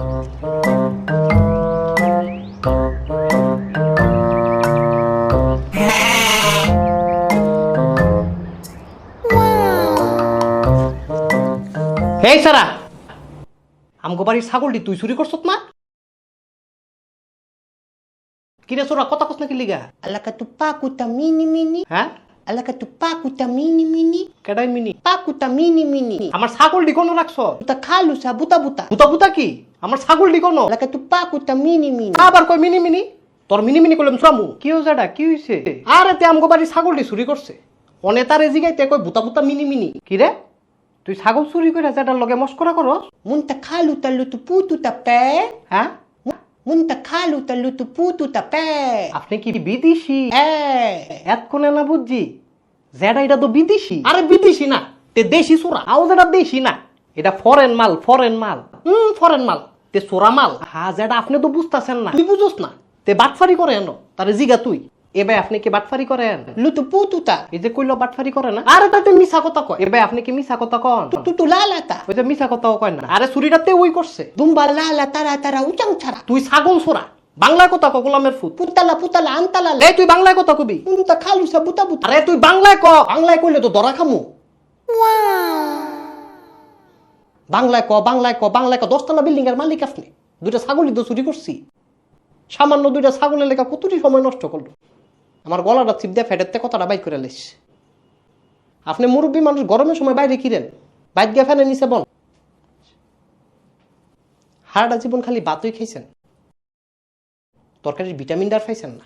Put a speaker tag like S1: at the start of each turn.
S1: এই সারা, আমগো বাড়ির ছাগলটি তুই চুরি করছত না? কিরে সোরা, কথা কস না কি লিগা?
S2: Alaka tu pakuta mini mini.
S1: হ্যাঁ,
S2: Alaka tu pakuta mini mini.
S1: কেডাই মিনি?
S2: Pakuta mini mini.
S1: আমার ছাগলটি কোনো রাখছ?
S2: Buta kalu sa buta buta.
S1: বুতা বুতা কি? আমার ছাগলটি কোনো?
S2: Alaka tu pakuta mini mini.
S1: আবার কই মিনি মিনি? তোর মিনি মিনি কইলাম সুরামু। কি হইছাডা? কি হইছে? আরে তে আমগো বাড়ির ছাগলটি চুরি করছে। অনে তারে জিগাইতে কই বুতা বুতা মিনি মিনি। কি রে? তুই ছাগল চুরি কইরা যেটার লগে মস্করা করস?
S2: Munta kalu ta lutu putu ta pe.
S1: হ্যাঁ?
S2: Munta kalu ta lutu putu ta pe.
S1: আপনি কি বিদেশি?
S2: Eh.
S1: এতক্ষণে না বুঝছি যেটা এটা তো বিদেশি। আরে বিদেশি না, তে দেশি চোরা। আও যেটা দেশি না, এটা ফরেন মাল, ফরেন মাল। ফরেন মাল, তে চোরা মাল। হ্যাঁ, যেটা আপনি তো বুঝতেছেন না, তুই বুঝোস না। তে বাটফারি করে এনো, তারে জিগা তুই। এবার আপনি কি বাটফারি করেন?
S2: Lutu putu ta.
S1: এই যে কইলো বাটফারি করে না, আরে তাতে মিছা কথা কয়। এবার আপনি কি মিছা কথা কন?
S2: Tutu lala ta.
S1: ওই যে মিছা কথাও কয় না। আরে চুরিটাতে ওই করছে।
S2: Dumba lala tara tara uchang chara.
S1: তুই ছাগল চোরা, বাংলায় কথা ক, গোলামের ফুট।
S2: Putala putala antala.
S1: এই তুই বাংলায় কথা কবি।
S2: Munta kalu sa buta buta.
S1: আরে তুই বাংলায় ক, বাংলায় কইলে তো ধরা খামু। বাংলায় ক, বাংলায় ক, বাংলায় ক। 10তলা বিল্ডিং এর মালিক আপনি। দুইটা ছাগলই তো চুরি করছি। সামান্য দুইটা ছাগলের লেখা কতটি সময় নষ্ট করলো। আমার গলাটা চিপ দিয়ে ফেটেতে কথাটা বাইক করে লেস। আপনি মুরব্বী মানুষ, গরমের সময় বাইরে কিরেন? বাইক গিয়ে ফ্যানের নিচে বল। হারাটা জীবন খালি ভাতই খাইছেন, তরকারির ভিটামিন ডার পাইছেন না।